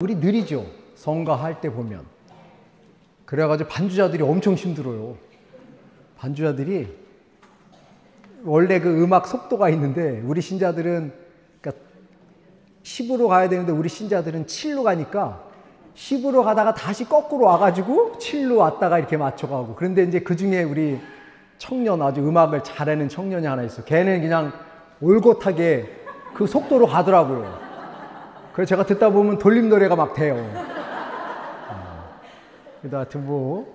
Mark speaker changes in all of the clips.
Speaker 1: 우리 느리죠. 성가할 때 보면. 그래가지고 반주자들이 엄청 힘들어요. 반주자들이 원래 그 음악 속도가 있는데 우리 신자들은 그러니까 10으로 가야 되는데 우리 신자들은 7로 가니까 10으로 가다가 다시 거꾸로 와가지고 7로 왔다가 이렇게 맞춰가고. 그런데 이제 그 중에 우리 청년, 아주 음악을 잘하는 청년이 하나 있어. 걔는 그냥 올곧하게 그 속도로 가더라고요. 그래서 제가 듣다 보면 돌림 노래가 막 돼요. 하여튼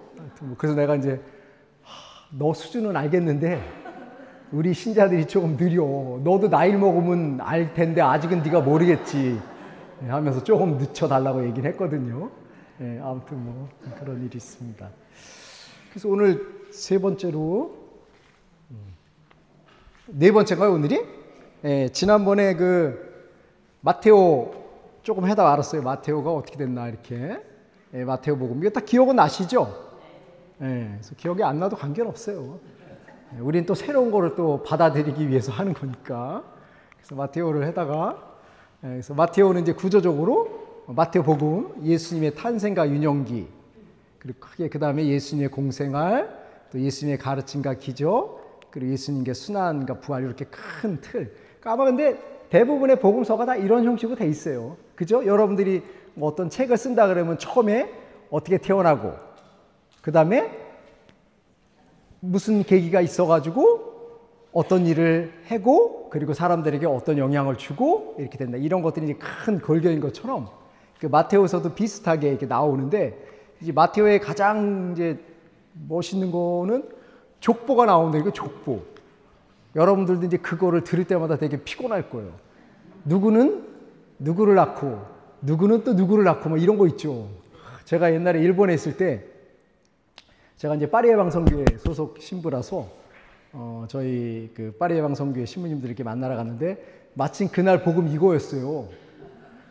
Speaker 1: 그래서 내가 이제 너 수준은 알겠는데 우리 신자들이 조금 느려. 너도 나이를 먹으면 알 텐데 아직은 네가 모르겠지 하면서 조금 늦춰달라고 얘기를 했거든요. 아무튼 그런 일이 있습니다. 그래서 오늘 세 번째로, 네 번째인가요 오늘이? 지난번에 그 마테오 조금 해다 알았어요. 마테오가 어떻게 됐나 이렇게. 마테오 복음. 이거 다 기억은 나시죠? 그래서 기억이 안 나도 관계는 없어요. 우린 또 새로운 거를 또 받아들이기 위해서 하는 거니까. 그래서 마테오를 해다가, 그래서 마테오는 이제 구조적으로 마테오 복음, 예수님의 탄생과 윤영기, 그리고 크게 그 다음에 예수님의 공생활, 또 예수님의 가르침과 기적, 그리고 예수님의 순환과 부활, 이렇게 큰 틀. 아마 근데 대부분의 복음서가 다 이런 형식으로 돼 있어요. 그죠? 여러분들이 뭐 어떤 책을 쓴다 그러면 처음에 어떻게 태어나고, 그 다음에 무슨 계기가 있어가지고 어떤 일을 하고, 그리고 사람들에게 어떤 영향을 주고 이렇게 된다. 이런 것들이 이제 큰 골격인 것처럼 그 마테오서도 비슷하게 이렇게 나오는데, 이제 마테오의 가장 이제 멋있는 거는 족보가 나오는데, 이거 족보. 여러분들도 이제 그거를 들을 때마다 되게 피곤할 거예요. 누구는 누구를 낳고, 누구는 또 누구를 낳고, 뭐 이런 거 있죠. 제가 옛날에 일본에 있을 때, 제가 이제 파리예방성교회 소속 신부라서, 저희 그 파리예방성교회 신부님들 이렇게 만나러 갔는데, 마침 그날 복음 이거였어요.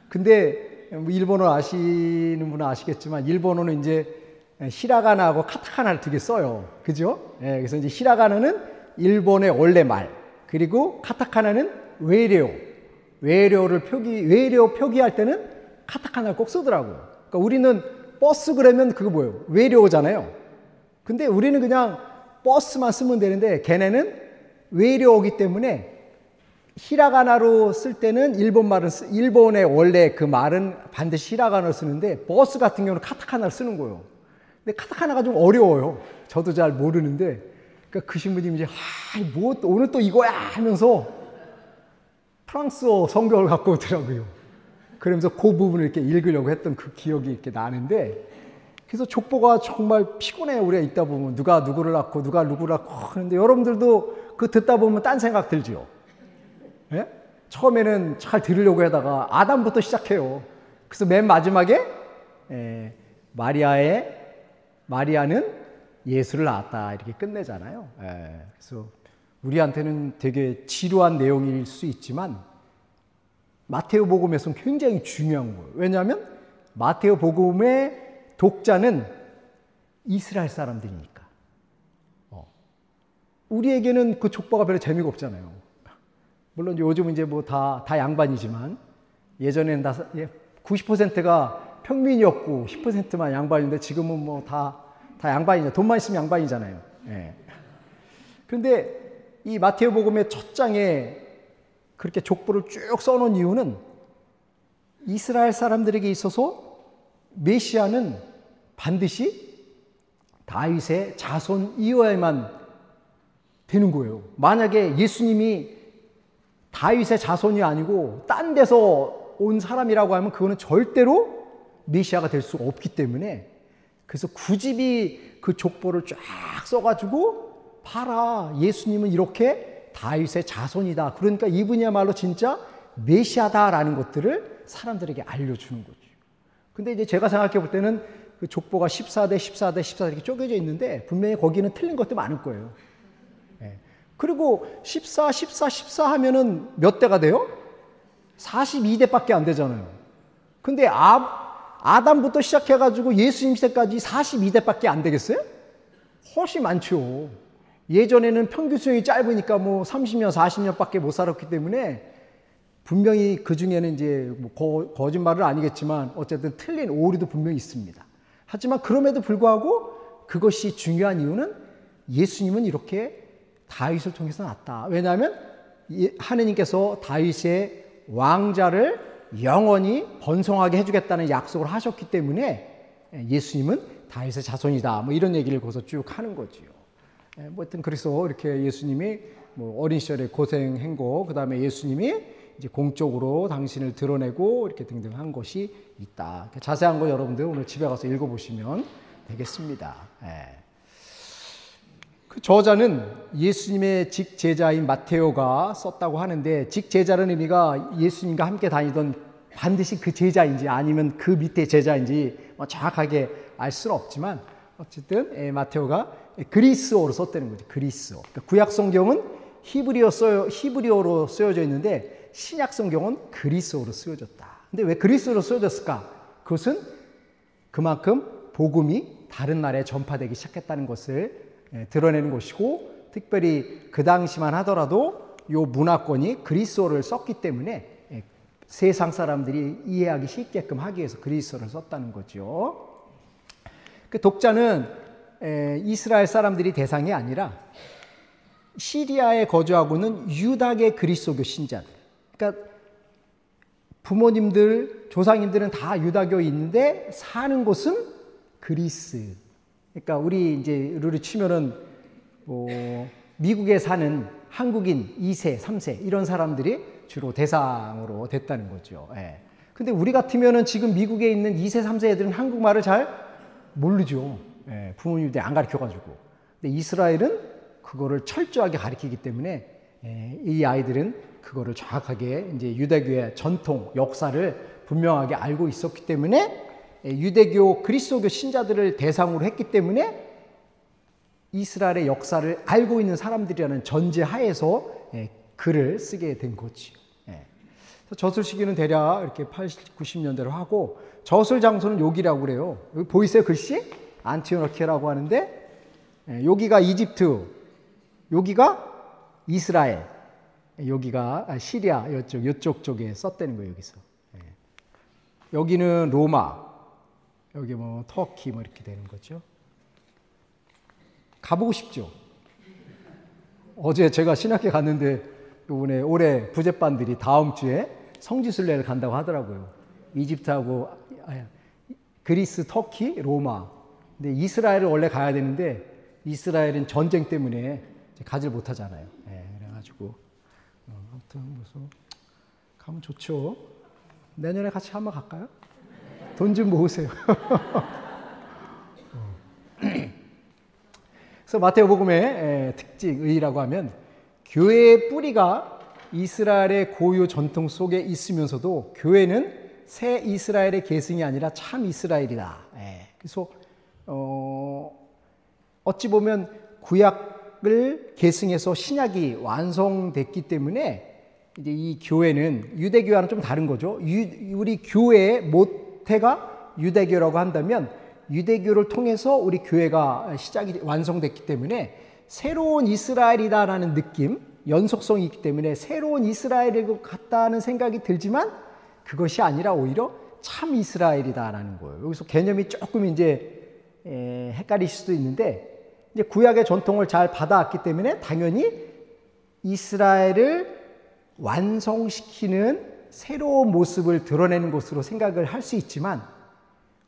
Speaker 1: 근데, 일본어 아시는 분은 아시겠지만, 일본어는 이제 히라가나하고 카타카나를 두 개 써요. 그죠? 그래서 이제 히라가나는 일본의 원래 말, 그리고 카타카나는 외래어 표기할 때는 카타카나를 꼭 쓰더라고요. 그러니까 우리는 버스 그러면 그거 뭐예요? 외래어잖아요. 근데 우리는 그냥 버스만 쓰면 되는데 걔네는 외래어이기 때문에 히라가나로 쓸 때는 일본의 원래 그 말은 반드시 히라가나를 쓰는데 버스 같은 경우는 카타카나를 쓰는 거예요. 근데 카타카나가 좀 어려워요. 저도 잘 모르는데 그러니까 그 신부님이 이제 오늘 또 이거야 하면서 프랑스어 성경을 갖고 오더라고요. 그러면서 그 부분을 이렇게 읽으려고 했던 그 기억이 이렇게 나는데, 그래서 족보가 정말 피곤해요. 우리가 읽다 보면 누가 누구를 낳고 누가 누구를 낳고 하는데, 여러분들도 그 듣다 보면 딴 생각 들죠. 처음에는 잘 들으려고 하다가 아담부터 시작해요. 그래서 맨 마지막에 마리아는 예수를 낳았다 이렇게 끝내잖아요. 그래서 우리한테는 되게 지루한 내용일 수 있지만 마테오 복음에서는 굉장히 중요한 거예요. 왜냐하면 마테오 복음의 독자는 이스라엘 사람들이니까. 우리에게는 그 족보가 별로 재미가 없잖아요. 물론 요즘은 이제 뭐 다 양반이지만, 예전에는 90%가 평민이었고 10%만 양반인데 지금은 뭐 다 양반이죠. 돈만 있으면 양반이잖아요. 그런데 이 마테오 복음의 첫 장에 그렇게 족보를 쭉 써놓은 이유는 이스라엘 사람들에게 있어서 메시아는 반드시 다윗의 자손이어야만 되는 거예요. 만약에 예수님이 다윗의 자손이 아니고 딴 데서 온 사람이라고 하면 그거는 절대로 메시아가 될 수가 없기 때문에, 그래서 굳이 그 족보를 쫙 써가지고 봐라, 예수님은 이렇게 다윗의 자손이다. 그러니까 이분이야말로 진짜 메시아다라는 것들을 사람들에게 알려주는 거죠. 근데 이제 제가 생각해 볼 때는 그 족보가 14대 14대 14 이렇게 쪼개져 있는데 분명히 거기는 틀린 것도 많을 거예요. 그리고 14, 14, 14 하면은 몇 대가 돼요? 42대밖에 안 되잖아요. 근데 아담부터 시작해가지고 예수님 시대까지 42대밖에 안 되겠어요? 훨씬 많죠. 예전에는 평균 수명이 짧으니까 뭐 30년, 40년밖에 못 살았기 때문에 분명히 그 중에는 이제 뭐 거짓말은 아니겠지만 어쨌든 틀린 오류도 분명히 있습니다. 하지만 그럼에도 불구하고 그것이 중요한 이유는 예수님은 이렇게 다윗을 통해서 났다. 왜냐하면 하느님께서 다윗의 왕자를 영원히 번성하게 해주겠다는 약속을 하셨기 때문에 예수님은 다윗의 자손이다. 뭐 이런 얘기를 거기서 쭉 하는 거지요. 뭐 하여튼 그래서 이렇게 예수님이 뭐 어린 시절에 고생한 거, 그 다음에 예수님이 이제 공적으로 당신을 드러내고 이렇게 등등 한 것이 있다. 자세한 거 여러분들 오늘 집에 가서 읽어보시면 되겠습니다. 그 저자는 예수님의 직제자인 마테오가 썼다고 하는데, 직제자라는 의미가 예수님과 함께 다니던 반드시 그 제자인지 아니면 그 밑에 제자인지 정확하게 알 수는 없지만 어쨌든 마테오가 그리스어로 썼다는 거죠. 그리스어. 그러니까 구약 성경은 히브리어로 쓰여져 있는데 신약 성경은 그리스어로 쓰여졌다. 근데 왜 그리스어로 쓰여졌을까? 그것은 그만큼 복음이 다른 나라에 전파되기 시작했다는 것을 드러내는 것이고, 특별히 그 당시만 하더라도 이 문화권이 그리스어를 썼기 때문에 세상 사람들이 이해하기 쉽게끔 하기 위해서 그리스어를 썼다는 거죠. 그 독자는 이스라엘 사람들이 대상이 아니라 시리아에 거주하고 있는 유다계 그리스도교 신자들, 그러니까 부모님들, 조상님들은 다 유다교인데 사는 곳은 그리스. 그러니까 우리 이제 룰을 치면은 미국에 사는 한국인 2세, 3세 이런 사람들이 주로 대상으로 됐다는 거죠. 근데 우리 같으면은 지금 미국에 있는 2세, 3세 애들은 한국말을 잘 모르죠. 부모님들이 안 가르쳐가지고. 근데 이스라엘은 그거를 철저하게 가르치기 때문에 이 아이들은 그거를 정확하게 이제 유대교의 전통, 역사를 분명하게 알고 있었기 때문에 유대교 그리스도교 신자들을 대상으로 했기 때문에 이스라엘의 역사를 알고 있는 사람들이라는 전제하에서 글을 쓰게 된 거지요. 저술 시기는 대략 이렇게 80, 90년대로 하고, 저술 장소는 여기라고 그래요. 여기 보이세요? 글씨? 안티오키라고 하는데, 여기가 이집트, 여기가 이스라엘, 여기가 시리아, 이쪽 쪽에 썼다는 거예요, 여기서. 여기는 로마, 여기 뭐 터키 뭐 이렇게 되는 거죠. 가보고 싶죠? 어제 제가 신학회 갔는데 이번에 올해 부제반들이 다음 주에 성지순례를 간다고 하더라고요. 이집트하고 그리스, 터키, 로마. 근데 이스라엘을 원래 가야 되는데 이스라엘은 전쟁 때문에 가질 못하잖아요. 그래가지고 아무튼 무슨 가면 좋죠. 내년에 같이 한번 갈까요? 돈 좀 모으세요. 그래서 마태복음의 특징이라고 하면 교회의 뿌리가 이스라엘의 고유 전통 속에 있으면서도 교회는 새 이스라엘의 계승이 아니라 참 이스라엘이다. 그래서 어찌 보면 구약을 계승해서 신약이 완성됐기 때문에 이제 이 교회는 유대교와는 좀 다른 거죠. 우리 교회의 모태가 유대교라고 한다면 유대교를 통해서 우리 교회가 시작이 완성됐기 때문에 새로운 이스라엘이다라는 느낌, 연속성이 있기 때문에 새로운 이스라엘일 것 같다는 생각이 들지만 그것이 아니라 오히려 참 이스라엘이다라는 거예요. 여기서 개념이 조금 이제 헷갈리실 수도 있는데, 이제 구약의 전통을 잘 받아왔기 때문에 당연히 이스라엘을 완성시키는 새로운 모습을 드러내는 것으로 생각을 할 수 있지만,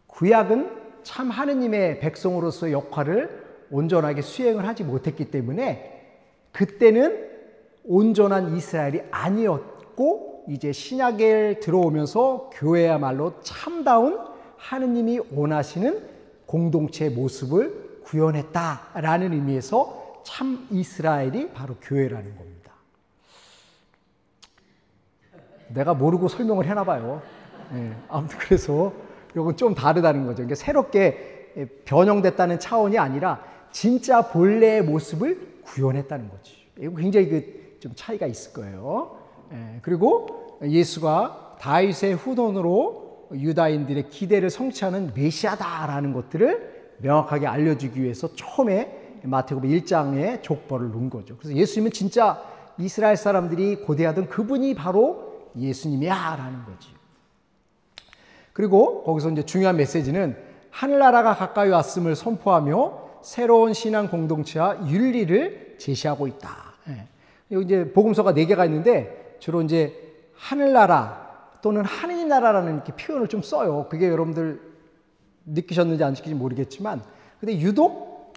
Speaker 1: 구약은 참 하느님의 백성으로서의 역할을 온전하게 수행을 하지 못했기 때문에 그때는 온전한 이스라엘이 아니었고, 이제 신약에 들어오면서 교회야말로 참다운 하느님이 원하시는 공동체의 모습을 구현했다라는 의미에서 참 이스라엘이 바로 교회라는 겁니다. 내가 모르고 설명을 해나 봐요. 아무튼 그래서 이건 좀 다르다는 거죠. 그러니까 새롭게 변형됐다는 차원이 아니라 진짜 본래의 모습을 구현했다는 거지. 이거 굉장히 좀 차이가 있을 거예요. 그리고 예수가 다윗의 후손으로 유다인들의 기대를 성취하는 메시아다라는 것들을 명확하게 알려주기 위해서 처음에 마태복음 1장에 족보를 놓은 거죠. 그래서 예수님은 진짜 이스라엘 사람들이 고대하던 그분이 바로 예수님이야 라는 거지. 그리고 거기서 이제 중요한 메시지는 하늘나라가 가까이 왔음을 선포하며 새로운 신앙 공동체와 윤리를 제시하고 있다. 여기 이제 복음서가 4개가 있는데 주로 이제 하늘나라 또는 하느님 나라라는 이렇게 표현을 좀 써요. 그게 여러분들 느끼셨는지 안 느끼는지 모르겠지만, 근데 유독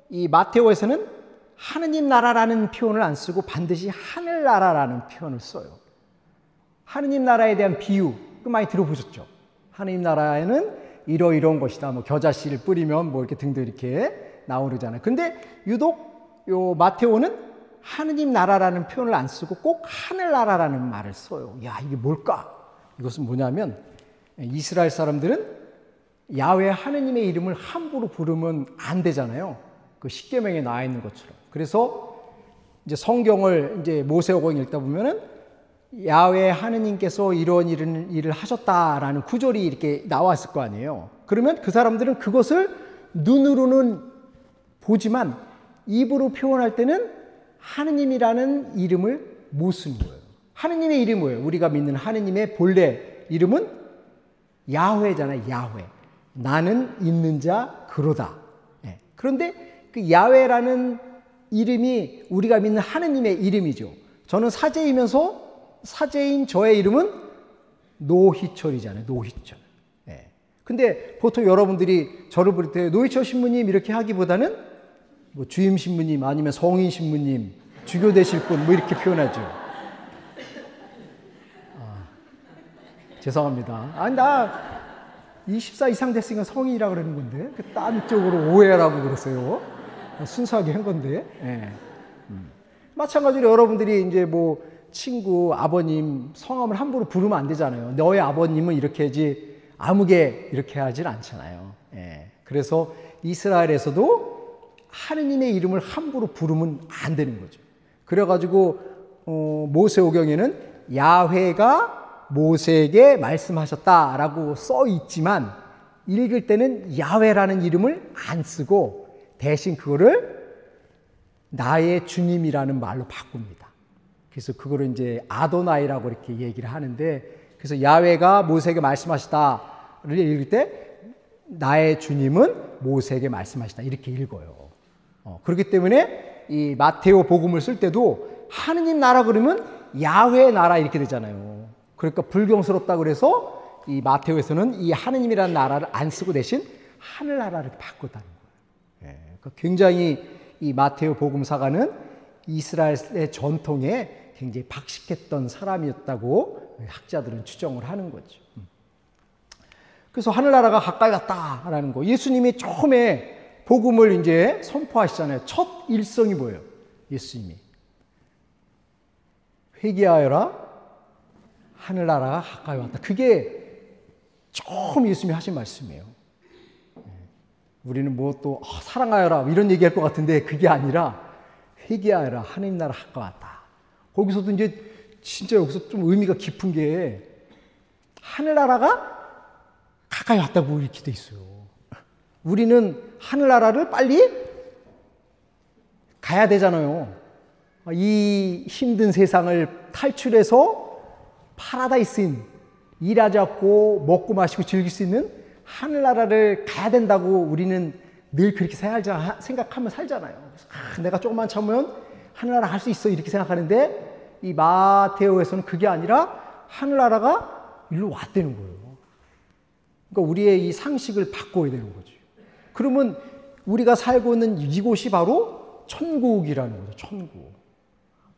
Speaker 1: 이 마테오에서는 하느님 나라라는 표현을 안 쓰고 반드시 하늘나라라는 표현을 써요. 하느님 나라에 대한 비유, 그 많이 들어보셨죠? 하느님 나라에는 이러이러한 것이다. 뭐 겨자씨를 뿌리면 뭐 이렇게 등등 이렇게 나오잖아요. 근데 유독 요 마테오는 하느님 나라라는 표현을 안 쓰고 꼭 하늘나라라는 말을 써요. 야, 이게 뭘까? 이것은 뭐냐면 이스라엘 사람들은 야훼 하느님의 이름을 함부로 부르면 안 되잖아요. 그 십계명에 나와 있는 것처럼. 그래서 이제 성경을 이제 모세오경 읽다 보면은 야훼 하느님께서 이런 일을 하셨다라는 구절이 이렇게 나왔을 거 아니에요. 그러면 그 사람들은 그것을 눈으로는 보지만 입으로 표현할 때는 하느님이라는 이름을 못 쓰는 거예요. 하느님의 이름이 뭐예요? 우리가 믿는 하느님의 본래 이름은 야훼잖아요. 야훼. 나는 있는 자 그로다. 그런데 그 야훼라는 이름이 우리가 믿는 하느님의 이름이죠. 저는 사제이면서 사제인 저의 이름은 노희철이잖아요. 노희철. 근데 보통 여러분들이 저를 부를 때 노희철 신부님 이렇게 하기보다는 뭐 주임 신부님 아니면 성인 신부님, 주교 되실 분 뭐 이렇게 표현하죠. 죄송합니다. 아니 나 24 이상 됐으니까 성인이라고 그러는 건데 딴 쪽으로 오해라고 그랬어요. 순수하게 한 건데. 마찬가지로 여러분들이 이제 뭐 친구, 아버님 성함을 함부로 부르면 안 되잖아요. 너의 아버님은 이렇게 하지 아무개 이렇게 하진 않잖아요. 그래서 이스라엘에서도 하느님의 이름을 함부로 부르면 안 되는 거죠. 그래가지고 모세오경에는 야훼가 모세에게 말씀하셨다라고 써 있지만 읽을 때는 야훼라는 이름을 안 쓰고 대신 그거를 나의 주님이라는 말로 바꿉니다. 그래서 그거를 이제 아도나이라고 이렇게 얘기를 하는데, 그래서 야훼가 모세에게 말씀하시다를 읽을 때 나의 주님은 모세에게 말씀하시다 이렇게 읽어요. 그렇기 때문에 이 마테오 복음을 쓸 때도 하느님 나라 그러면 야훼 나라 이렇게 되잖아요. 그러니까 불경스럽다 그래서 이 마테오에서는 이 하느님이라는 나라를 안 쓰고 대신 하늘나라를 바꿨다는 거예요. 그러니까 굉장히 이 마테오 복음사가는 이스라엘의 전통에 굉장히 박식했던 사람이었다고 학자들은 추정을 하는 거죠. 그래서 하늘나라가 가까이 왔다라는 거. 예수님이 처음에 복음을 이제 선포하시잖아요. 첫 일성이 뭐예요? 예수님이 회개하여라, 하늘나라가 가까이 왔다. 그게 처음 예수님이 하신 말씀이에요. 우리는 뭐 또 사랑하여라 이런 얘기할 것 같은데 그게 아니라 회개하여라, 하느님 나라 가까이 왔다. 거기서도 이제 진짜 여기서 좀 의미가 깊은 게 하늘나라가 가까이 왔다고 이렇게 돼 있어요. 우리는 하늘나라를 빨리 가야 되잖아요. 이 힘든 세상을 탈출해서 파라다이스인 일하지 않고 먹고 마시고 즐길 수 있는 하늘나라를 가야 된다고 우리는 늘 그렇게 생각하면 살잖아요. 내가 조금만 참으면 하늘나라 갈 수 있어 이렇게 생각하는데 이 마테오에서는 그게 아니라 하늘나라가 일로 왔다는 거예요. 그러니까 우리의 이 상식을 바꿔야 되는 거죠. 그러면 우리가 살고 있는 이곳이 바로 천국이라는 거죠. 천국.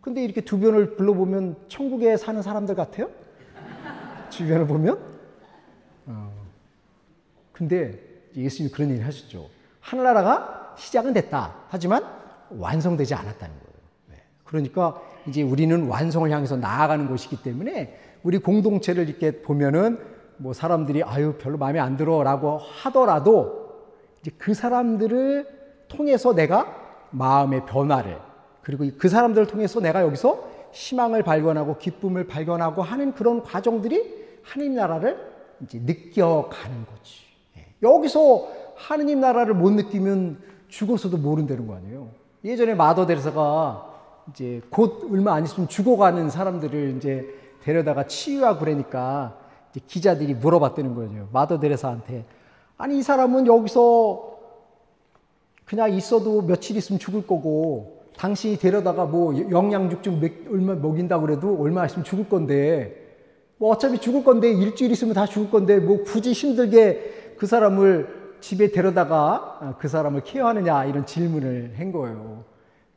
Speaker 1: 근데 이렇게 주변을 둘러보면 천국에 사는 사람들 같아요? 주변을 보면? 근데 예수님이 그런 얘기를 하셨죠. 하늘나라가 시작은 됐다. 하지만 완성되지 않았다는 거예요. 그러니까 이제 우리는 완성을 향해서 나아가는 곳이기 때문에 우리 공동체를 이렇게 보면은 뭐 사람들이 아유 별로 마음에 안 들어라고 하더라도 이제 그 사람들을 통해서 내가 마음의 변화를, 그리고 그 사람들을 통해서 내가 여기서 희망을 발견하고 기쁨을 발견하고 하는 그런 과정들이 하느님 나라를 이제 느껴가는 거지. 여기서 하느님 나라를 못 느끼면 죽어서도 모른다는 거 아니에요. 예전에 마더 데레사가 이제 곧 얼마 안 있으면 죽어가는 사람들을 이제 데려다가 치유하고 그러니까 이제 기자들이 물어봤다는 거죠. 마더 데레사한테. 아니, 이 사람은 여기서 그냥 있어도 며칠 있으면 죽을 거고, 당신이 데려다가 뭐 영양죽 좀 얼마 먹인다고 그래도 얼마 있으면 죽을 건데, 뭐 어차피 죽을 건데, 일주일 있으면 다 죽을 건데, 뭐 굳이 힘들게 그 사람을 집에 데려다가 그 사람을 케어하느냐, 이런 질문을 한 거예요.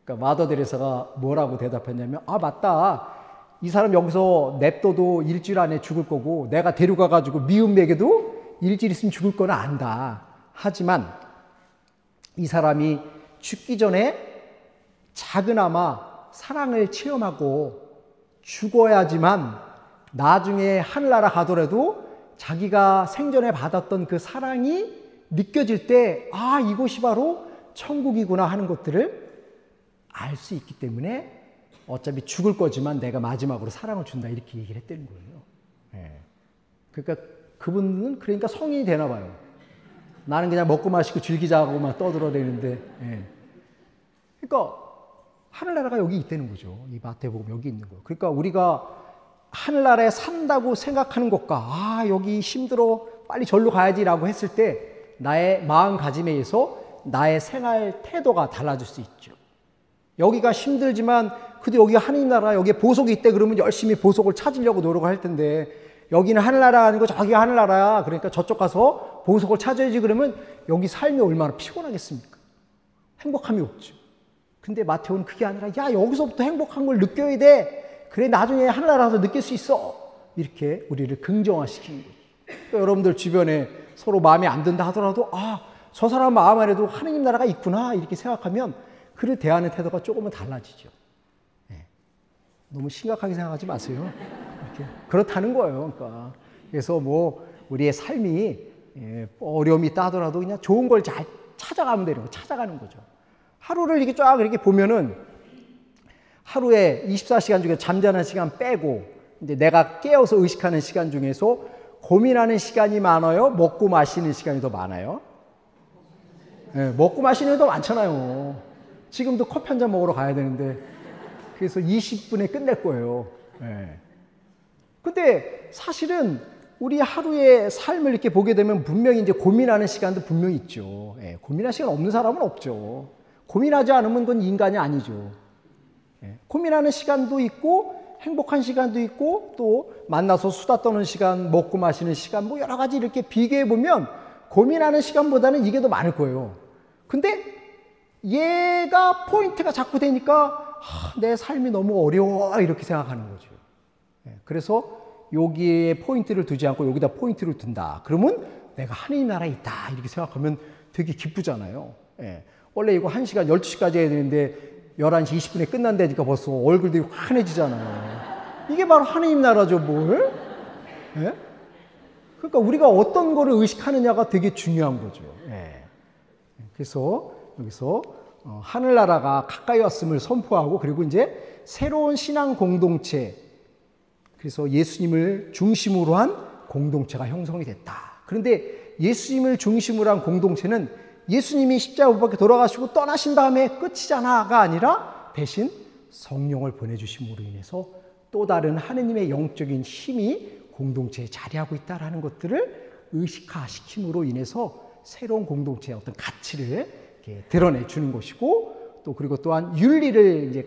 Speaker 1: 그러니까 마더 데레사가 뭐라고 대답했냐면, 아, 맞다. 이 사람 여기서 냅둬도 일주일 안에 죽을 거고, 내가 데려가가지고 미움 먹여도 일주일 있으면 죽을 거는 안다. 하지만 이 사람이 죽기 전에 작은아마 사랑을 체험하고 죽어야지만 나중에 하늘나라 가더라도 자기가 생전에 받았던 그 사랑이 느껴질 때, 아, 이곳이 바로 천국이구나 하는 것들을 알 수 있기 때문에 어차피 죽을 거지만 내가 마지막으로 사랑을 준다, 이렇게 얘기를 했다는 거예요. 예. 그러니까 그분은 그러니까 성인이 되나 봐요. 나는 그냥 먹고 마시고 즐기자고만 떠들어대는데, 예. 그러니까 하늘나라가 여기 있다는 거죠. 이 마태복음 여기 있는 거. 그러니까 우리가 하늘나라에 산다고 생각하는 것과, 아, 여기 힘들어 빨리 절로 가야지라고 했을 때 나의 마음가짐에 의해서 나의 생활 태도가 달라질 수 있죠. 여기가 힘들지만 그래도 여기가 하느님 나라, 여기에 보석이 있대 그러면 열심히 보석을 찾으려고 노력을 할 텐데, 여기는 하늘나라가 아니고 저기가 하늘나라야, 그러니까 저쪽 가서 보석을 찾아야지 그러면 여기 삶이 얼마나 피곤하겠습니까? 행복함이 없죠. 근데 마태오는 그게 아니라, 야, 여기서부터 행복한 걸 느껴야 돼. 그래, 나중에 하늘나라 가서 느낄 수 있어. 이렇게 우리를 긍정화시키는 거예요. 그러니까 여러분들 주변에 서로 마음에 안 든다 하더라도, 아, 저 사람 마음 안에도 하느님 나라가 있구나, 이렇게 생각하면 그를 대하는 태도가 조금은 달라지죠. 네. 너무 심각하게 생각하지 마세요. 이렇게. 그렇다는 거예요. 그러니까. 그래서 뭐 우리의 삶이 어려움이 있다 하더라도 그냥 좋은 걸 잘 찾아가면 되는 거, 찾아가는 거죠. 하루를 이렇게 쫙 이렇게 보면은 하루에 24시간 중에 잠자는 시간 빼고 이제 내가 깨어서 의식하는 시간 중에서 고민하는 시간이 많아요? 먹고 마시는 시간이 더 많아요? 네, 먹고 마시는 게 더 많잖아요. 지금도 커피 한 잔 먹으러 가야 되는데, 그래서 20분에 끝낼 거예요. 네. 근데 사실은 우리 하루의 삶을 이렇게 보게 되면 분명히 이제 고민하는 시간도 분명히 있죠. 네, 고민할 시간 없는 사람은 없죠. 고민하지 않으면 그건 인간이 아니죠. 네, 고민하는 시간도 있고, 행복한 시간도 있고, 또 만나서 수다 떠는 시간, 먹고 마시는 시간, 뭐 여러 가지 이렇게 비교해 보면 고민하는 시간보다는 이게 더 많을 거예요. 근데 얘가 포인트가 자꾸 되니까, 아, 내 삶이 너무 어려워, 이렇게 생각하는 거죠. 네, 그래서 여기에 포인트를 두지 않고 여기다 포인트를 둔다. 그러면 내가 하느님 나라에 있다, 이렇게 생각하면 되게 기쁘잖아요. 네, 원래 이거 1시간 12시까지 해야 되는데 11시 20분에 끝난다니까 벌써 얼굴들이 환해지잖아요. 이게 바로 하느님 나라죠, 뭘? 네? 그러니까 우리가 어떤 거를 의식하느냐가 되게 중요한 거죠. 네. 그래서 여기서 하늘나라가 가까이 왔음을 선포하고, 그리고 이제 새로운 신앙 공동체, 그래서 예수님을 중심으로 한 공동체가 형성이 됐다. 그런데 예수님을 중심으로 한 공동체는 예수님이 십자가 못 박혀 돌아가시고 떠나신 다음에 끝이잖아가 아니라 대신 성령을 보내주심으로 인해서 또 다른 하느님의 영적인 힘이 공동체에 자리하고 있다는 것들을 의식화시킴으로 인해서 새로운 공동체의 어떤 가치를 이렇게 드러내주는 것이고, 또 그리고 또한 윤리를 이제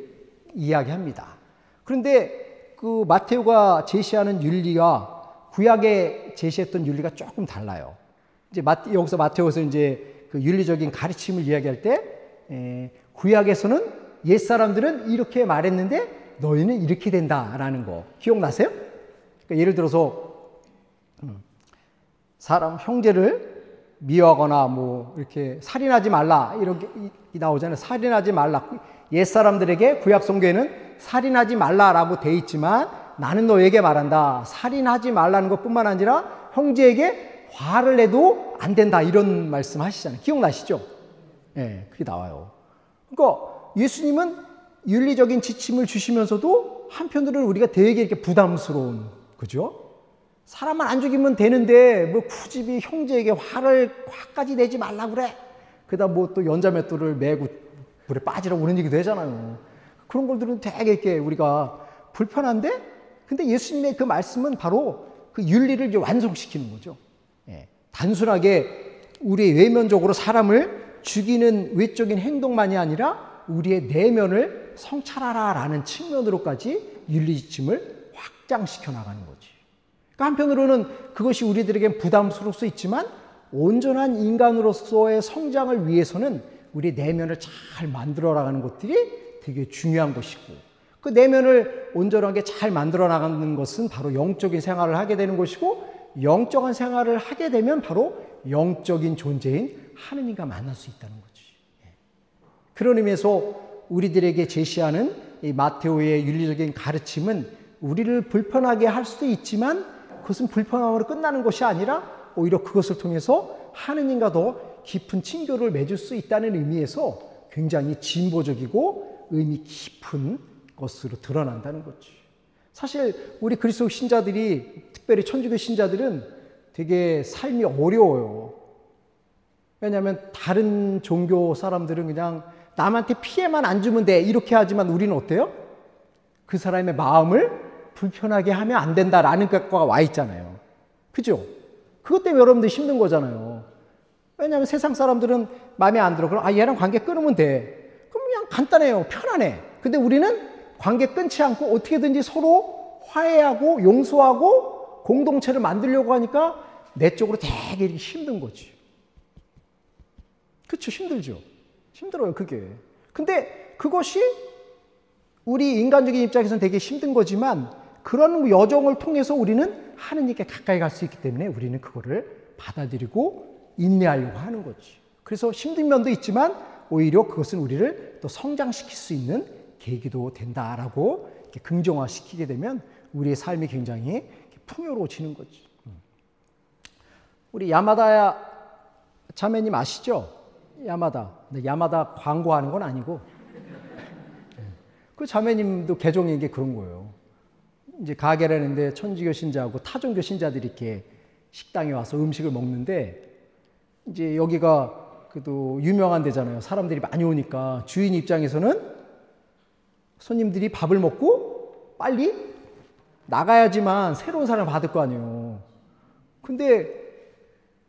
Speaker 1: 이야기합니다. 그런데 그 마테오가 제시하는 윤리와 구약에 제시했던 윤리가 조금 달라요. 이제 여기서 마테오에서 이제 그 윤리적인 가르침을 이야기할 때, 구약에서는 옛 사람들은 이렇게 말했는데 너희는 이렇게 된다라는 거 기억나세요? 그러니까 예를 들어서 사람 형제를 미워하거나 뭐 이렇게 살인하지 말라, 이렇게 나오잖아요. 살인하지 말라. 옛 사람들에게 구약 성경에는 살인하지 말라라고 돼 있지만 나는 너에게 말한다. 살인하지 말라는 것뿐만 아니라 형제에게 화를 내도 안 된다, 이런 말씀 하시잖아요. 기억나시죠? 예, 네, 그게 나와요. 그러니까 예수님은 윤리적인 지침을 주시면서도 한편으로는 우리가 되게 이렇게 부담스러운, 그죠? 사람만 안 죽이면 되는데 뭐 굳이 형제에게 화까지 내지 말라 그래. 그다음 뭐 또 연자맷돌을 메고 물에 빠지라고 그런 얘기도 하잖아요. 그런 것들은 되게 이렇게 우리가 불편한데, 근데 예수님의 그 말씀은 바로 그 윤리를 이제 완성시키는 거죠. 예. 단순하게 우리의 외면적으로 사람을 죽이는 외적인 행동만이 아니라 우리의 내면을 성찰하라라는 측면으로까지 윤리지침을 확장시켜 나가는 거지. 그러니까 한편으로는 그것이 우리들에겐 부담스러울 수 있지만 온전한 인간으로서의 성장을 위해서는 우리 내면을 잘 만들어 나가는 것들이 되게 중요한 것이고, 그 내면을 온전하게 잘 만들어 나가는 것은 바로 영적인 생활을 하게 되는 것이고, 영적인 생활을 하게 되면 바로 영적인 존재인 하느님과 만날 수 있다는 거지. 그런 의미에서 우리들에게 제시하는 이 마테오의 윤리적인 가르침은 우리를 불편하게 할 수도 있지만 그것은 불편함으로 끝나는 것이 아니라 오히려 그것을 통해서 하느님과 더 깊은 친교를 맺을 수 있다는 의미에서 굉장히 진보적이고 의미 깊은 것으로 드러난다는 거지. 사실 우리 그리스도 신자들이, 특별히 천주교 신자들은 되게 삶이 어려워요. 왜냐하면 다른 종교 사람들은 그냥 남한테 피해만 안 주면 돼 이렇게 하지만 우리는 어때요? 그 사람의 마음을 불편하게 하면 안 된다라는 것과 와 있잖아요. 그죠? 그것 때문에 여러분들 힘든 거잖아요. 왜냐하면 세상 사람들은 마음에 안 들어. 그럼 얘랑 관계 끊으면 돼. 그럼 그냥 간단해요. 편안해. 근데 우리는 관계 끊지 않고 어떻게든지 서로 화해하고 용서하고 공동체를 만들려고 하니까 내적으로 되게 이렇게 힘든 거지. 그렇죠? 힘들죠. 힘들어요, 그게. 근데 그것이 우리 인간적인 입장에서는 되게 힘든 거지만 그런 여정을 통해서 우리는 하느님께 가까이 갈 수 있기 때문에 우리는 그거를 받아들이고 인내하려고 하는 거지. 그래서 힘든 면도 있지만 오히려 그것은 우리를 또 성장시킬 수 있는 계기도 된다라고 이렇게 긍정화시키게 되면 우리의 삶이 굉장히 풍요로워지는 거지. 우리 야마다 자매님 아시죠? 야마다. 근데 야마다 광고하는 건 아니고 그 자매님도 개종인 게 그런 거예요. 이제 가게를 하는데 천주교 신자하고 타종교 신자들이 이렇게 식당에 와서 음식을 먹는데 이제 여기가 그래도 유명한 데잖아요. 사람들이 많이 오니까 주인 입장에서는 손님들이 밥을 먹고 빨리 나가야지만 새로운 사람을 받을 거 아니에요. 근데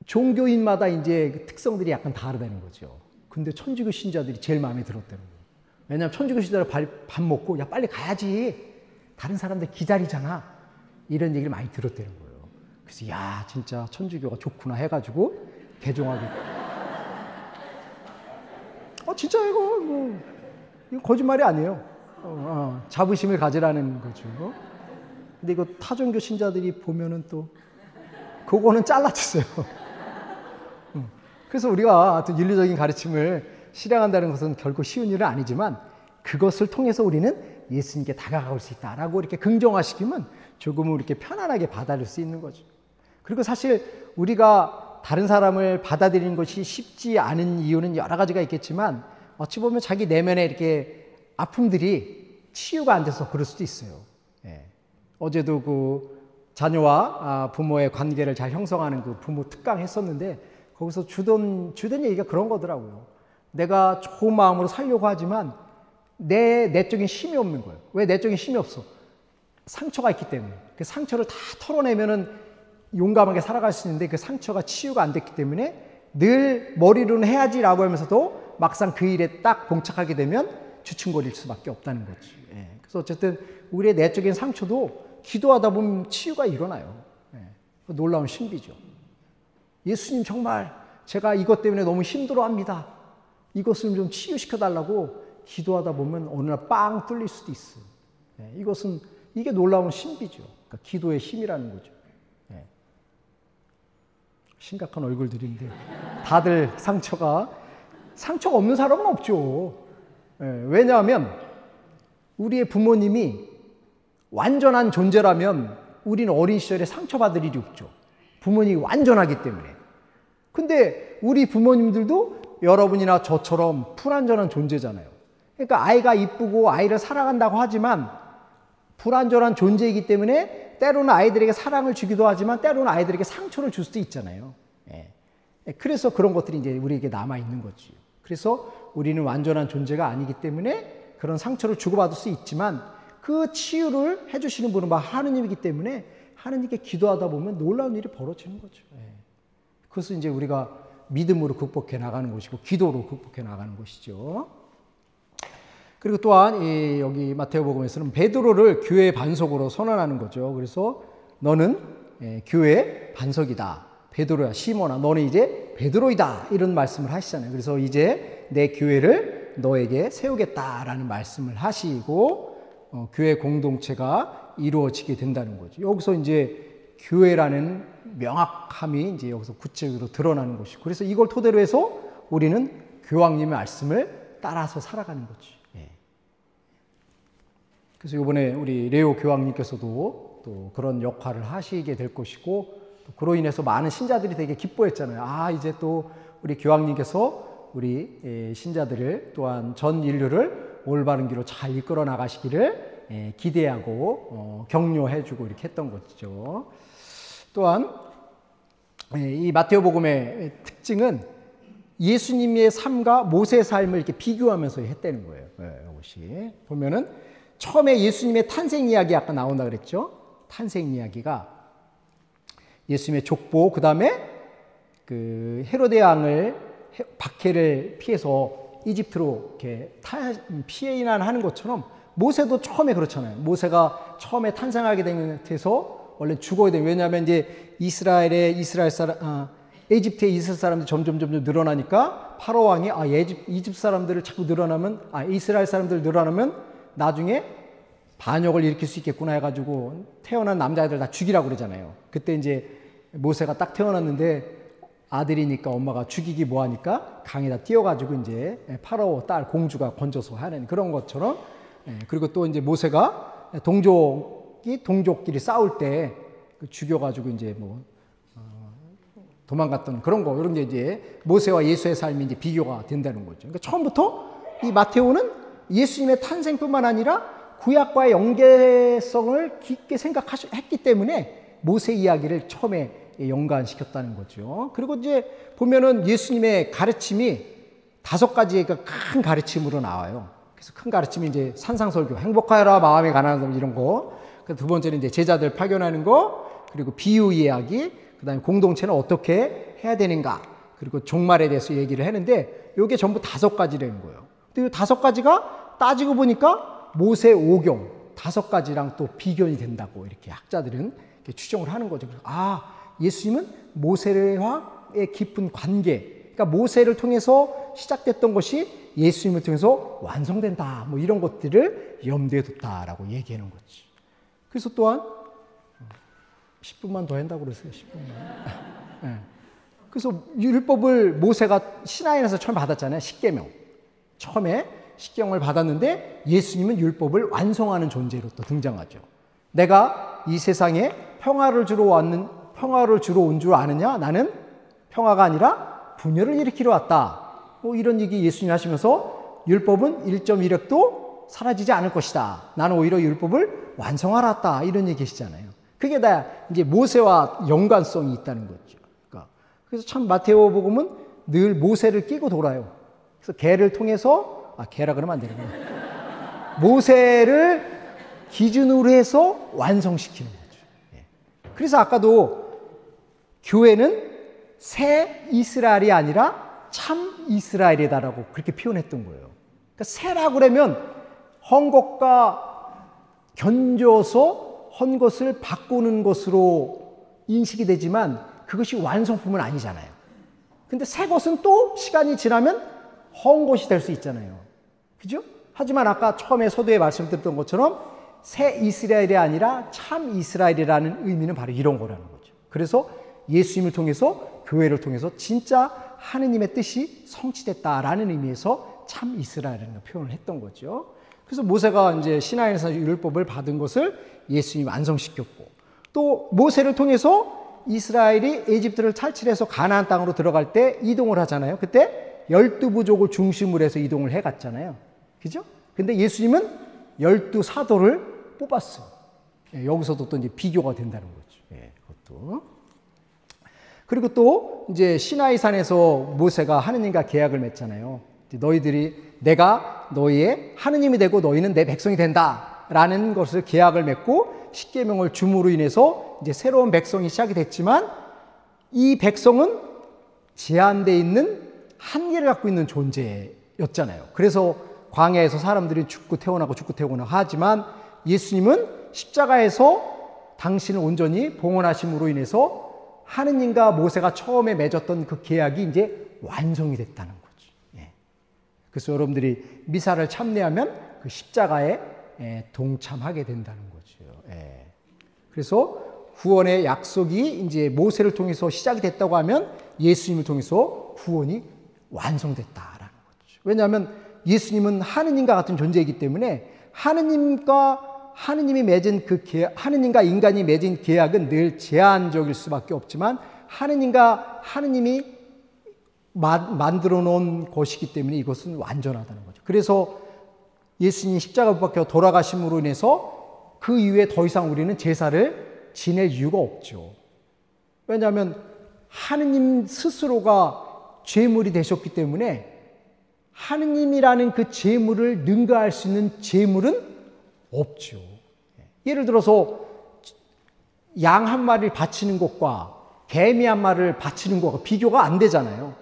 Speaker 1: 종교인마다 이제 특성들이 약간 다르다는 거죠. 근데 천주교 신자들이 제일 마음에 들었다는 거예요. 왜냐하면 천주교 신자들 밥 먹고 야 빨리 가야지. 다른 사람들 기다리잖아. 이런 얘기를 많이 들었다는 거예요. 그래서 야 진짜 천주교가 좋구나 해가지고 개종하고 진짜 이거 거짓말이 아니에요. 자부심을 가지라는 거죠. 근데 이거 타종교 신자들이 보면은 또 그거는 잘라주세요. 그래서 우리가 하여튼 윤리적인 가르침을 실행한다는 것은 결코 쉬운 일은 아니지만 그것을 통해서 우리는 예수님께 다가갈 수 있다라고 이렇게 긍정화시키면 조금은 이렇게 편안하게 받아들일 수 있는 거죠. 그리고 사실 우리가 다른 사람을 받아들이는 것이 쉽지 않은 이유는 여러 가지가 있겠지만 어찌 보면 자기 내면에 이렇게 아픔들이 치유가 안 돼서 그럴 수도 있어요. 예. 어제도 그 자녀와 부모의 관계를 잘 형성하는 그 부모 특강 했었는데 거기서 주던 얘기가 그런 거더라고요. 내가 좋은 마음으로 살려고 하지만 내 내적인 힘이 없는 거예요. 왜 내적인 힘이 없어? 상처가 있기 때문에. 그 상처를 다 털어내면은 용감하게 살아갈 수 있는데 그 상처가 치유가 안 됐기 때문에 늘 머리로는 해야지라고 하면서도 막상 그 일에 딱 봉착하게 되면 주춤거릴 수밖에 없다는 거지. 예. 그래서 어쨌든 우리의 내적인 상처도 기도하다 보면 치유가 일어나요. 예. 놀라운 신비죠. 예수님 정말 제가 이것 때문에 너무 힘들어합니다. 이것을 좀 치유시켜달라고 기도하다 보면 어느 날 빵 뚫릴 수도 있어요. 예. 이게 놀라운 신비죠. 그러니까 기도의 힘이라는 거죠. 예. 심각한 얼굴들인데 다들 상처가 없는 사람은 없죠. 예. 왜냐하면 우리의 부모님이 완전한 존재라면 우리는 어린 시절에 상처받을 일이 없죠. 부모님이 완전하기 때문에. 근데 우리 부모님들도 여러분이나 저처럼 불완전한 존재잖아요. 그러니까 아이가 이쁘고 아이를 사랑한다고 하지만 불완전한 존재이기 때문에 때로는 아이들에게 사랑을 주기도 하지만 때로는 아이들에게 상처를 줄 수도 있잖아요. 예. 그래서 그런 것들이 이제 우리에게 남아있는 거지. 그래서 우리는 완전한 존재가 아니기 때문에 그런 상처를 주고받을 수 있지만 그 그 치유를 해주시는 분은 막 하느님이기 때문에 하느님께 기도하다 보면 놀라운 일이 벌어지는 거죠. 그것을 이제 우리가 믿음으로 극복해 나가는 것이고 기도로 극복해 나가는 것이죠. 그리고 또한 여기 마태복음에서는 베드로를 교회의 반석으로 선언하는 거죠. 그래서 너는 교회의 반석이다. 베드로야, 시몬아, 너는 이제 베드로이다. 이런 말씀을 하시잖아요. 그래서 이제 내 교회를 너에게 세우겠다라는 말씀을 하시고 교회 공동체가 이루어지게 된다는 거죠. 여기서 이제 교회라는 명확함이 이제 여기서 구체적으로 드러나는 것이고, 그래서 이걸 토대로 해서 우리는 교황님의 말씀을 따라서 살아가는 거죠. 그래서 이번에 우리 레오 교황님께서도 또 그런 역할을 하시게 될 것이고, 또 그로 인해서 많은 신자들이 되게 기뻐했잖아요. 아, 이제 또 우리 교황님께서 우리 신자들을 또한 전 인류를 올바른 길로 잘 이끌어 나가시기를 기대하고 격려해주고 이렇게 했던 것이죠. 또한 이 마테오복음의 특징은 예수님의 삶과 모세의 삶을 이렇게 비교하면서 했다는 거예요. 이것이 보면은 처음에 예수님의 탄생 이야기 아까 나온다 그랬죠. 탄생 이야기가 예수님의 족보, 그 다음에 그 헤로데 왕을 박해를 피해서 이집트로 이렇게 피난하는 것처럼 모세도 처음에 그렇잖아요. 모세가 처음에 탄생하게 된 데서 원래 죽어야 돼요. 왜냐하면 이제 이집트의 이스라엘 사람들이 점점 늘어나니까 파로 왕이 이집트 사람들을 자꾸 이스라엘 사람들 늘어나면 나중에 반역을 일으킬 수 있겠구나 해가지고 태어난 남자애들 다 죽이라고 그러잖아요. 그때 이제 모세가 딱 태어났는데 아들이니까 엄마가 죽이기 뭐하니까 강에다 뛰어가지고 이제 파라오 딸 공주가 건져서 하는 그런 것처럼, 그리고 또 이제 모세가 동족끼리 싸울 때 죽여가지고 이제 도망갔던 그런 거, 이런 게 이제 모세와 예수의 삶이 이제 비교가 된다는 거죠. 그러니까 처음부터 이 마테오는 예수님의 탄생뿐만 아니라 구약과의 연계성을 깊게 생각했기 때문에 모세 이야기를 처음에 연관시켰다는 거죠. 그리고 이제 보면은 예수님의 가르침이 5가지가 큰 가르침으로 나와요. 그래서 큰 가르침이 이제 산상설교, 행복하여라 마음이 가난한 사람 이런 거. 두 번째는 이제 제자들 파견하는 거, 그리고 비유 이야기, 그다음에 공동체는 어떻게 해야 되는가, 그리고 종말에 대해서 얘기를 했는데 이게 전부 5가지라는 거예요. 근데 이 5가지가 따지고 보니까 모세 5경 5가지랑 또 비견이 된다고 이렇게 학자들은 이렇게 추정을 하는 거죠. 예수님은 모세와의 깊은 관계, 그러니까 모세를 통해서 시작됐던 것이 예수님을 통해서 완성된다, 이런 것들을 염두에 뒀다라고 얘기하는 거지. 그래서 또한 10분만 더 한다고 그랬어요. 10분만. 네. 그래서 율법을 모세가 시나이에서 처음 받았잖아요. 10계명. 처음에 10계명을 받았는데 예수님은 율법을 완성하는 존재로 또 등장하죠. 내가 이 세상에 평화를 주러 온 줄 아느냐? 나는 평화가 아니라 분열을 일으키러 왔다. 이런 얘기 예수님이 하시면서 율법은 1.1획도 사라지지 않을 것이다. 나는 오히려 율법을 완성하러 왔다. 이런 얘기 하시잖아요. 그게 다 이제 모세와 연관성이 있다는 거죠. 그래서 참 마테오복음은 늘 모세를 끼고 돌아요. 그래서 걔를 통해서, 걔라 그러면 안 되는 거예요. 모세를 기준으로 해서 완성시키는 거죠. 그래서 아까도 교회는 새 이스라엘이 아니라 참 이스라엘이다라고 그렇게 표현했던 거예요. 그러니까 새라고 그러면 헌 것과 견줘서 헌 것을 바꾸는 것으로 인식이 되지만 그것이 완성품은 아니잖아요. 근데 새 것은 또 시간이 지나면 헌 것이 될 수 있잖아요. 그죠? 하지만 아까 처음에 서두에 말씀드렸던 것처럼 새 이스라엘이 아니라 참 이스라엘이라는 의미는 바로 이런 거라는 거죠. 그래서 예수님을 통해서, 교회를 통해서 진짜 하느님의 뜻이 성취됐다라는 의미에서 참 이스라엘이라는 표현을 했던 거죠. 그래서 모세가 이제 시나이에서 율법을 받은 것을 예수님이 완성시켰고, 또 모세를 통해서 이스라엘이 에집트를 탈출해서 가나안 땅으로 들어갈 때 이동을 하잖아요. 그때 12부족을 중심으로 해서 이동을 해갔잖아요. 그죠? 근데 예수님은 12사도를 뽑았어요. 여기서도 또 이제 비교가 된다는 거죠. 그것도. 그리고 또 이제 시나이산에서 모세가 하느님과 계약을 맺잖아요. 너희들이, 내가 너희의 하느님이 되고 너희는 내 백성이 된다. 라는 것을 계약을 맺고 십계명을 줌으로 인해서 이제 새로운 백성이 시작이 됐지만 이 백성은 제한되어 있는 한계를 갖고 있는 존재였잖아요. 그래서 광야에서 사람들이 죽고 태어나고 하지만 예수님은 십자가에서 당신을 온전히 봉헌하심으로 인해서 하느님과 모세가 처음에 맺었던 그 계약이 이제 완성이 됐다는 거죠. 예. 그래서 여러분들이 미사를 참여하면 그 십자가에 동참하게 된다는 거죠. 예. 그래서 구원의 약속이 이제 모세를 통해서 시작이 됐다고 하면 예수님을 통해서 구원이 완성됐다라는 거죠. 왜냐하면 예수님은 하느님과 같은 존재이기 때문에 하느님이 맺은 그 계약, 하느님과 인간이 맺은 계약은 늘 제한적일 수밖에 없지만 하느님이 만들어 놓은 것이기 때문에 이것은 완전하다는 거죠. 그래서 예수님이 십자가 못 박혀 돌아가심으로 인해서 그 이후에 더 이상 우리는 제사를 지낼 이유가 없죠. 왜냐하면 하느님 스스로가 제물이 되셨기 때문에 하느님이라는 그 제물을 능가할 수 있는 제물은 없죠. 예를 들어서 양 한 마리를 바치는 것과 개미 한 마리를 바치는 것과 비교가 안 되잖아요.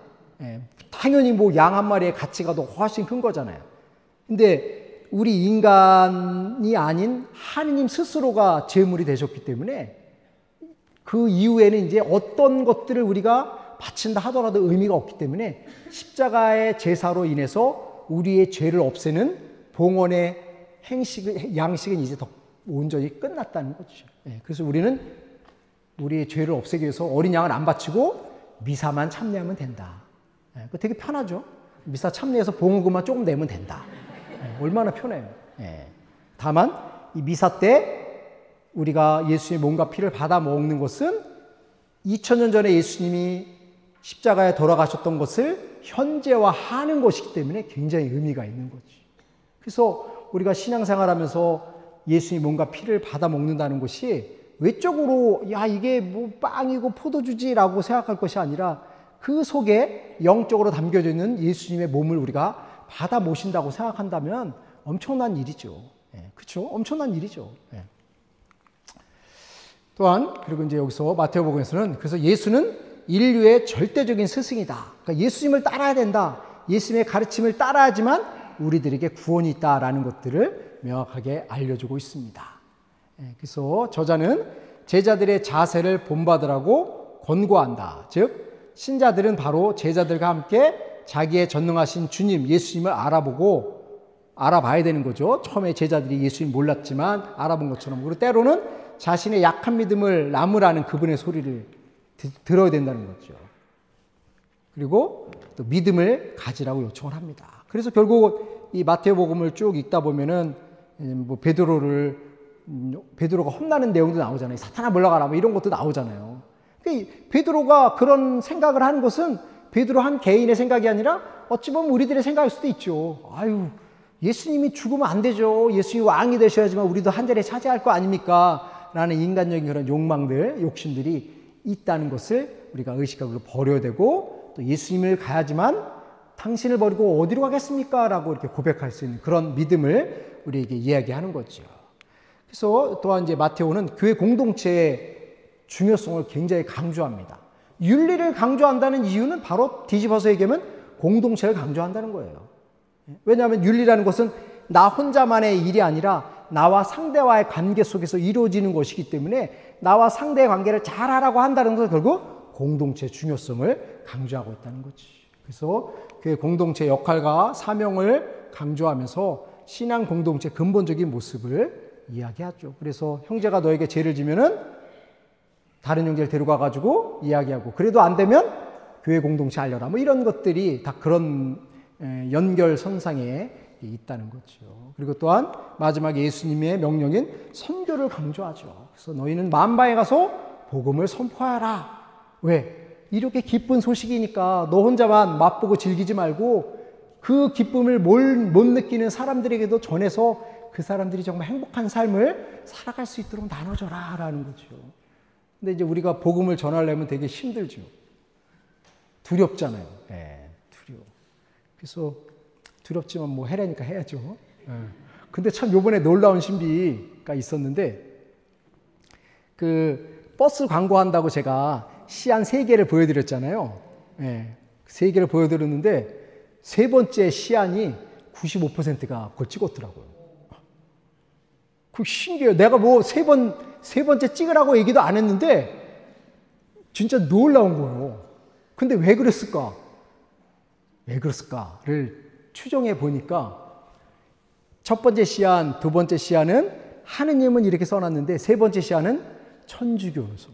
Speaker 1: 당연히 뭐 양 한 마리의 가치가 더 훨씬 큰 거잖아요. 근데 우리 인간이 아닌 하느님 스스로가 제물이 되셨기 때문에 그 이후에는 이제 어떤 것들을 우리가 바친다 하더라도 의미가 없기 때문에 십자가의 제사로 인해서 우리의 죄를 없애는 봉헌의 양식은 이제 더 온전히 끝났다는 거죠. 그래서 우리는 우리의 죄를 없애기 위해서 어린 양을 안 바치고 미사만 참여하면 된다. 그거 되게 편하죠. 미사 참여해서 봉헌금만 조금 내면 된다. 얼마나 편해요. 다만 이 미사 때 우리가 예수의 몸과 피를 받아 먹는 것은 2000년 전에 예수님이 십자가에 돌아가셨던 것을 현재화하는 것이기 때문에 굉장히 의미가 있는 거지. 그래서 우리가 신앙생활하면서 예수의 몸과 피를 받아 먹는다는 것이 외적으로 야 이게 뭐 빵이고 포도주지라고 생각할 것이 아니라 그 속에 영적으로 담겨져 있는 예수님의 몸을 우리가 받아 모신다고 생각한다면 엄청난 일이죠. 그렇죠? 엄청난 일이죠. 또한 그리고 이제 여기서 마태복음에서는 그래서 예수는 인류의 절대적인 스승이다. 그러니까 예수님을 따라야 된다. 예수님의 가르침을 따라야지만 우리들에게 구원이 있다라는 것들을 명확하게 알려주고 있습니다. 그래서 저자는 제자들의 자세를 본받으라고 권고한다. 즉 신자들은 바로 제자들과 함께 자기의 전능하신 주님 예수님을 알아봐야 되는 거죠. 처음에 제자들이 예수님 몰랐지만 알아본 것처럼. 그리고 때로는 자신의 약한 믿음을 나무라는 그분의 소리를 들어야 된다는 거죠. 그리고 또 믿음을 가지라고 요청을 합니다. 그래서 결국 이 마태복음을 쭉 읽다 보면은 뭐 베드로가 혼나는 내용도 나오잖아요. 사탄아 물러가라 뭐 이런 것도 나오잖아요. 그러니까 베드로가 그런 생각을 하는 것은 베드로 한 개인의 생각이 아니라 어찌 보면 우리들의 생각일 수도 있죠. 아유 예수님이 죽으면 안 되죠. 예수님이 왕이 되셔야지만 우리도 한 자리에 차지할 거 아닙니까? 라는 인간적인 그런 욕망들, 욕심들이 있다는 것을 우리가 의식하고 버려야 되고 또 예수님을 가야지만 당신을 버리고 어디로 가겠습니까? 라고 이렇게 고백할 수 있는 그런 믿음을 우리에게 이야기하는 거죠. 그래서 또한 이제 마테오는 교회 공동체의 중요성을 굉장히 강조합니다. 윤리를 강조한다는 이유는 바로 뒤집어서 얘기하면 공동체를 강조한다는 거예요. 왜냐하면 윤리라는 것은 나 혼자만의 일이 아니라 나와 상대와의 관계 속에서 이루어지는 것이기 때문에 나와 상대의 관계를 잘하라고 한다는 것은 결국 공동체의 중요성을 강조하고 있다는 거지. 그래서 교회 공동체의 역할과 사명을 강조하면서 신앙 공동체의 근본적인 모습을 이야기하죠. 그래서 형제가 너에게 죄를 지면은 다른 형제를 데려가 가지고 이야기하고 그래도 안 되면 교회 공동체 알려라. 뭐 이런 것들이 다 그런 연결선상에 있다는 거죠. 그리고 또한 마지막에 예수님의 명령인 선교를 강조하죠. 그래서 너희는 만방에 가서 복음을 선포하라. 왜? 이렇게 기쁜 소식이니까 너 혼자만 맛보고 즐기지 말고 그 기쁨을 못 느끼는 사람들에게도 전해서 그 사람들이 정말 행복한 삶을 살아갈 수 있도록 나눠줘라 라는 거죠. 근데 이제 우리가 복음을 전하려면 되게 힘들죠. 두렵잖아요. 두려워. 그래서 두렵지만 뭐 해라니까 해야죠. 근데 참 요번에 놀라운 신비가 있었는데, 그 버스 광고한다고 제가 시 한 3개를 보여드렸잖아요. 예, 3개를 보여드렸는데 세 번째 시안이 95%가 그걸 찍었더라고요. 그 신기해요. 내가 뭐 세 번째 찍으라고 얘기도 안 했는데 진짜 놀라운 거예요. 근데 왜 그랬을까? 왜 그랬을까를 추정해 보니까 첫 번째 시안, 두 번째 시안은 하느님은 이렇게 써놨는데 세 번째 시안은 천주교로서.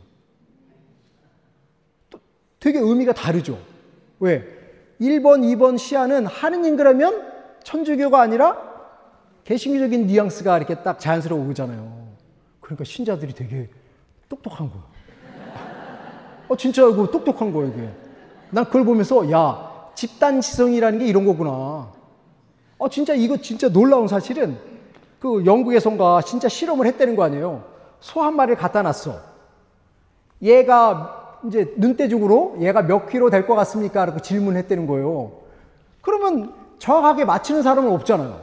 Speaker 1: 되게 의미가 다르죠. 왜? 1번, 2번 시안은 하느님 그러면 천주교가 아니라 개신교적인 뉘앙스가 이렇게 딱 자연스러워 오잖아요. 그러니까 신자들이 되게 똑똑한 거예요. 진짜 이거 똑똑한 거예요, 이게. 난 그걸 보면서, 야, 집단 지성이라는 게 이런 거구나. 진짜 이거 진짜 놀라운 사실은 그 영국에선가 진짜 실험을 했다는 거 아니에요. 소 한 마리를 갖다 놨어. 얘가 이제 눈대중으로 얘가 몇 킬로 될 것 같습니까? 라고 질문했다는 거예요. 그러면 정확하게 맞히는 사람은 없잖아요.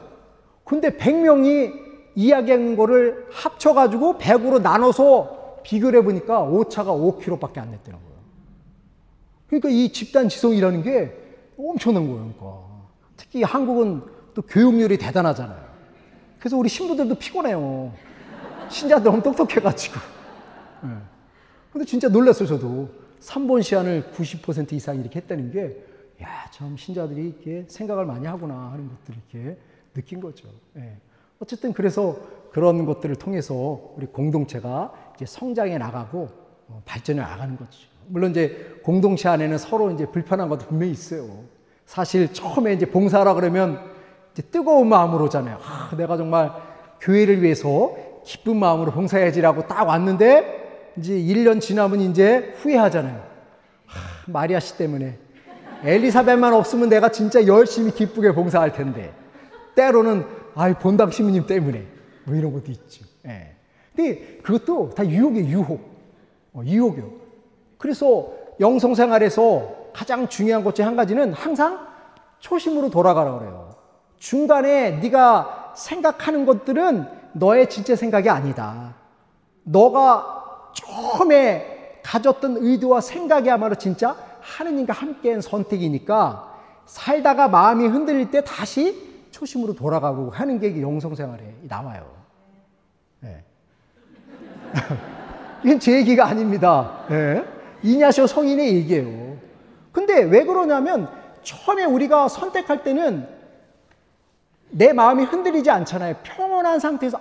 Speaker 1: 근데 100명이 이야기한 거를 합쳐가지고 100으로 나눠서 비교를 해보니까 오차가 5kg밖에 안 냈다는 거예요. 그러니까 이 집단 지성이라는 게 엄청난 거예요. 그러니까. 특히 한국은 또 교육률이 대단하잖아요. 그래서 우리 신부들도 피곤해요. 신자들 너무 똑똑해가지고. 근데 진짜 놀랐어요, 저도. 3번 시안을 90% 이상 이렇게 했다는 게, 야, 참 신자들이 이렇게 생각을 많이 하구나 하는 것들을 이렇게 느낀 거죠. 예. 어쨌든 그래서 그런 것들을 통해서 우리 공동체가 이제 성장해 나가고 발전해 나가는 거죠. 물론 이제 공동체 안에는 서로 이제 불편한 것도 분명히 있어요. 사실 처음에 이제 봉사하라 그러면 이제 뜨거운 마음으로 오잖아요. 내가 정말 교회를 위해서 기쁜 마음으로 봉사해야지라고 딱 왔는데 이제 1년 지나면 이제 후회하잖아요. 마리아 씨 때문에. 엘리사벳만 없으면 내가 진짜 열심히 기쁘게 봉사할 텐데. 때로는 본당 시민님 때문에. 뭐 이런 것도 있죠. 예. 근데 그것도 다 유혹이에요, 유혹. 유혹이요. 그래서 영성생활에서 가장 중요한 것 중 한 가지는 항상 초심으로 돌아가라 그래요. 중간에 네가 생각하는 것들은 너의 진짜 생각이 아니다. 너가 처음에 가졌던 의도와 생각이야말로 진짜 하느님과 함께한 선택이니까 살다가 마음이 흔들릴 때 다시 초심으로 돌아가고 하는 게 영성생활에 나와요. 네. 이건 제 얘기가 아닙니다. 네. 이냐시오 성인의 얘기예요. 근데 왜 그러냐면 처음에 우리가 선택할 때는 내 마음이 흔들리지 않잖아요. 평온한 상태에서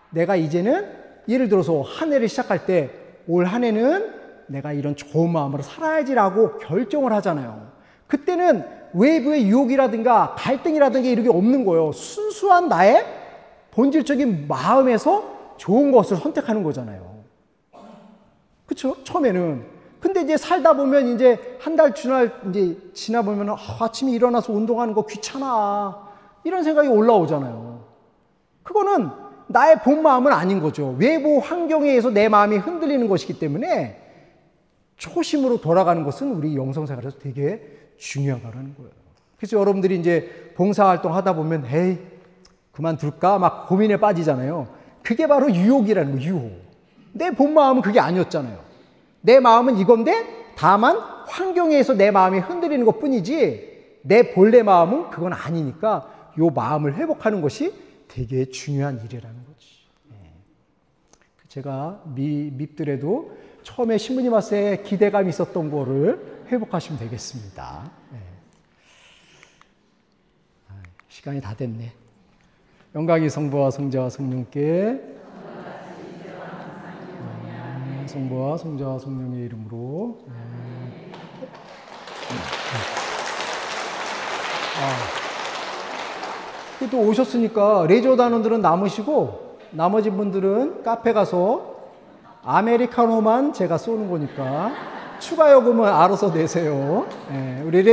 Speaker 1: 내가 이제는 예를 들어서 한 해를 시작할 때 올 한 해는 내가 이런 좋은 마음으로 살아야지라고 결정을 하잖아요. 그때는 외부의 유혹이라든가 갈등이라든가 이런 게 없는 거예요. 순수한 나의 본질적인 마음에서 좋은 것을 선택하는 거잖아요. 그렇죠? 처음에는. 근데 이제 살다 보면 이제 한 달, 두 달 이제 지나 보면 아침에 일어나서 운동하는 거 귀찮아. 이런 생각이 올라오잖아요. 그거는 나의 본 마음은 아닌 거죠. 외부 환경에 의해서 내 마음이 흔들리는 것이기 때문에 초심으로 돌아가는 것은 우리 영성생활에서 되게 중요한 거라는 거예요. 그래서 여러분들이 이제 봉사활동 하다 보면 에이 그만둘까 막 고민에 빠지잖아요. 그게 바로 유혹이라는 거예요. 유혹. 내 본 마음은 그게 아니었잖아요. 내 마음은 이건데 다만 환경에 의해서 내 마음이 흔들리는 것뿐이지 내 본래 마음은 그건 아니니까 이 마음을 회복하는 것이 되게 중요한 일이라는 거지. 제가 밉더라도 처음에 신부님 앞에 기대감이 있었던 거를 회복하시면 되겠습니다. 시간이 다 됐네. 영광이 성부와 성자와 성령께 성부와 성자와 성령의 이름으로 또 오셨으니까 레저 단원들은 남으시고 나머지 분들은 카페 가서 아메리카노만 제가 쏘는 거니까 추가 요금은 알아서 내세요. 우리